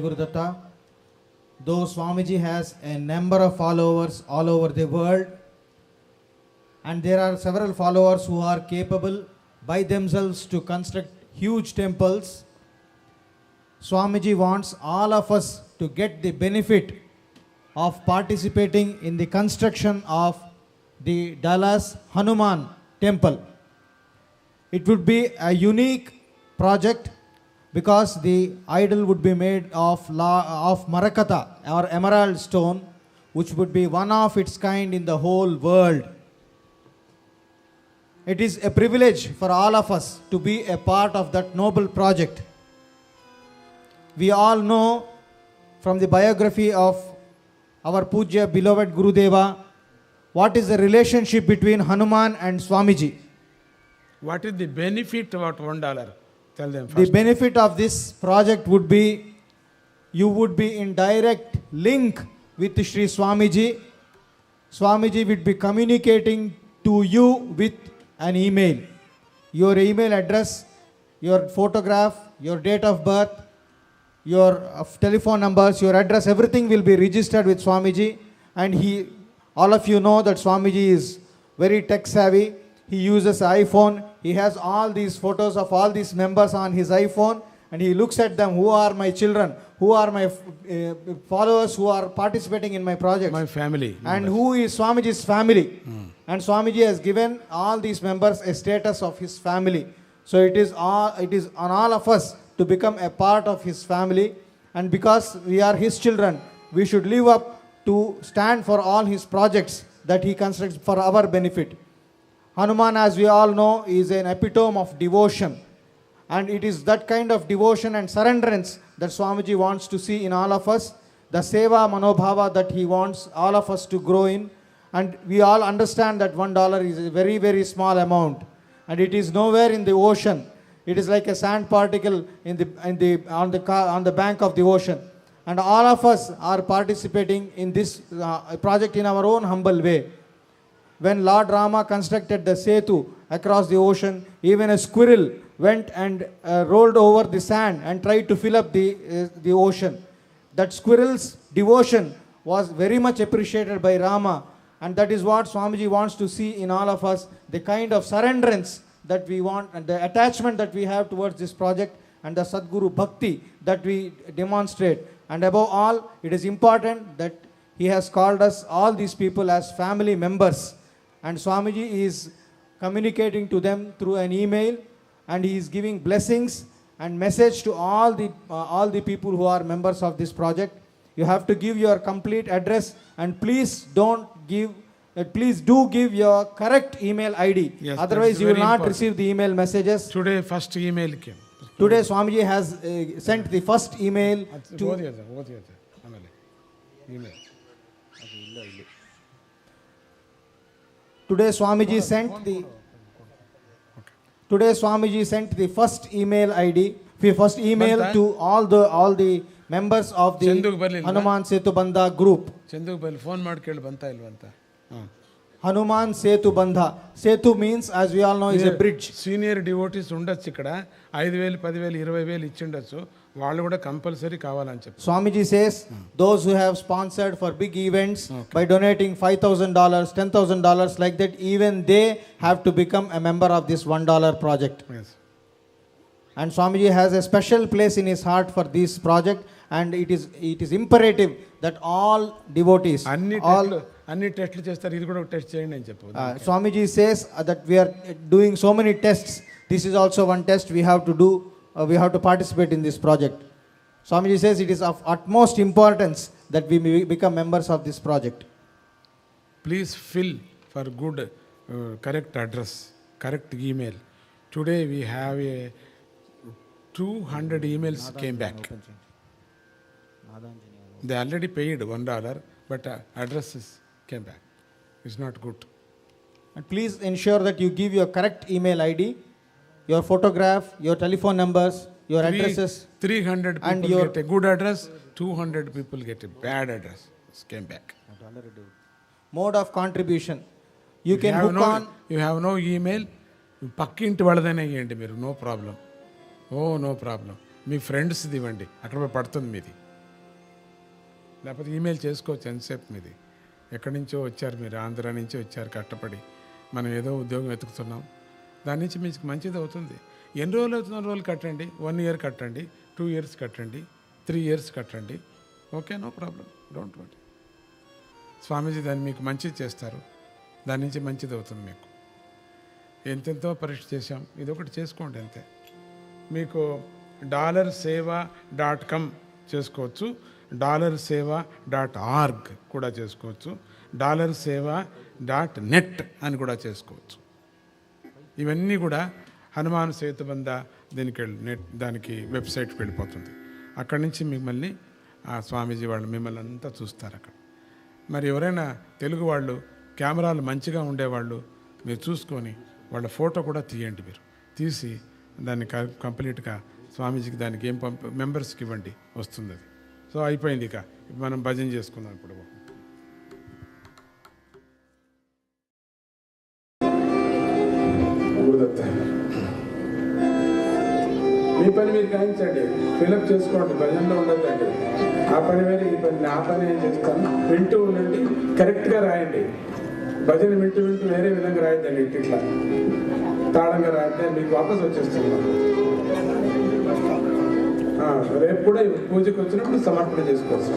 Gurudatta, though Swamiji has a number of followers all over the world, and there are several followers who are capable by themselves to construct huge temples, Swamiji wants all of us to get the benefit of participating in the construction of the Dallas Hanuman temple. It would be a unique project because the idol would be made of Marakata or emerald stone, which would be one of its kind in the whole world. It is a privilege for all of us to be a part of that noble project. We all know from the biography of our Pujya beloved Gurudeva what is the relationship between Hanuman and Swamiji. What is the benefit about $1? Tell them first. The benefit of this project would be you would be in direct link with Shri Swamiji. Swamiji would be communicating to you with an email. Your email address, your photograph, your date of birth, your telephone numbers, your address, everything will be registered with Swamiji. And all of you know that Swamiji is very tech savvy. He uses iPhone. He has all these photos of all these members on his iPhone, and he looks at them. Who are my children? Who are my followers who are participating in my project? My family. And who is Swamiji's family? And Swamiji has given all these members a status of his family. So it is on all of us to become a part of his family. And because we are his children, we should live up to stand for all his projects that he constructs for our benefit. Hanuman, as we all know, is an epitome of devotion. And it is that kind of devotion and surrenderance that Swamiji wants to see in all of us. The Seva Manobhava that he wants all of us to grow in. And we all understand that $1 is a very, very small amount. And it is nowhere in the ocean. It is like a sand particle on the bank of the ocean. And all of us are participating in this project in our own humble way. When Lord Rama constructed the Setu across the ocean, even a squirrel went and rolled over the sand and tried to fill up the ocean. That squirrel's devotion was very much appreciated by Rama, and that is what Swamiji wants to see in all of us, the kind of surrenderance that we want and the attachment that we have towards this project and the Sadguru Bhakti that we demonstrate. And above all, it is important that he has called us, all these people, as family members. And Swamiji is communicating to them through an email, and he is giving blessings and message to all the people who are members of this project. You have to give your complete address, and please do give your correct email ID. Yes, otherwise you will not important. receive the email messages. Today first email came. Today Swamiji has sent the first email to Email. Today Swamiji sent the first email ID, first email Banta? to all the members of the Chenduk ಬರ್ಲಿಲ್ವಾ? Hanuman Setu Bandha group. ಚಂದುಗ್ ಬಲ್ಲಿ phone ಮಾಡಿ ಕೇಳಿ ಬಂತಾ ಇಲ್ವಂತ. Hanuman Setu Bandha. Setu means, as we all know, is a bridge. Senior devotees ఉండొచ్చు ఇక్కడ 5,000 10,000 20,000 ఇచ్చిండొచ్చు. వాళ్ళు కూడా compulsory కావాలని చెప్పి. Swamiji says those who have sponsored for big events by donating $5,000, $10,000 like that, even they have to become a member of this $1 project. Yes. And Swamiji has a special place in his heart for this project, and it is imperative that all devotees, అన్ని టెస్ట్లు చేస్తారు, ఇది కూడా ఒక test చేయండి అని చెప్పు. Swamiji says that we are doing so many tests. This is also one test we have to do. We have to participate in this project. Swamiji says it is of utmost importance that we become members of this project. Please fill for good correct address, correct email. Today we have 200 emails came back. They already paid $1, but addresses came back. It's not good. And please ensure that you give your correct email ID, your photograph, your telephone numbers, your addresses. 300 and people your get a good address, 200 people get a bad address. It came back. Mode of contribution. You can hook on. You have no email. పక్కింటి వాళ్ళదైనా ఇవ్వండి మీరు, no problem. No problem. మీ ఫ్రెండ్స్ది ఇవ్వండి, అక్కడ పోయి పడుతుంది మీది. లేకపోతే ఈమెయిల్ చేసుకోవచ్చు ఎంతసేపు మీది. ఎక్కడి నుంచో వచ్చారు మీరు, ఆంధ్ర నుంచి వచ్చారు కష్టపడి, మనం ఏదో ఉద్యోగం వెతుకుతున్నాం, దాని నుంచి మీకు మంచిది అవుతుంది. ఎన్ని రోజులు అవుతున్న రోజులు కట్టండి, 1 year కట్టండి, 2 years కట్టండి, 3 years కట్టండి, okay, no problem, don't worry. Swamiji దాన్ని మీకు మంచిది చేస్తారు, దాని నుంచి మంచిది అవుతుంది మీకు. ఎంతెంతో పరీక్ష చేశాం, ఇది ఒకటి చేసుకోండి అంతే. మీకు $seva.com చేసుకోవచ్చు, $seva.org కూడా చేసుకోవచ్చు, $seva.net అని కూడా చేసుకోవచ్చు. ఇవన్నీ కూడా హనుమాన్ సేతుబంధ దీనికి దానికి వెబ్సైట్కి వెళ్ళిపోతుంది. అక్కడి నుంచి మిమ్మల్ని ఆ స్వామీజీ వాళ్ళు మిమ్మల్ని అంతా చూస్తారు అక్కడ. మరి ఎవరైనా తెలుగు వాళ్ళు కెమెరాలు మంచిగా ఉండేవాళ్ళు మీరు చూసుకొని వాళ్ళ ఫోటో కూడా తీయండి. మీరు తీసి దాన్ని కంప్లీట్గా స్వామీజీకి దానికి ఏం మెంబర్స్కి ఇవ్వండి, వస్తుంది అది. సో అయిపోయింది, ఇక మనం భజన చేసుకుందాం ఇప్పుడు. మీ పని మీరు గ్రహించండి, ఫిలప్ చేసుకోండి, భజనలో ఉండద్దండి. ఆ పని వేరే, ఈ పని ఆ పని ఏం చేస్తాను, వింటూ ఉండండి, కరెక్ట్గా రాయండి. భజన వింటూ వింటూ వేరే విధంగా రాయద్దండి, ఇట్లా తాళంగా రాయితే మీకు వాపస్ వచ్చేస్తుంది. రేపు కూడా పూజకు వచ్చినప్పుడు సమర్పణ చేసుకోవచ్చు.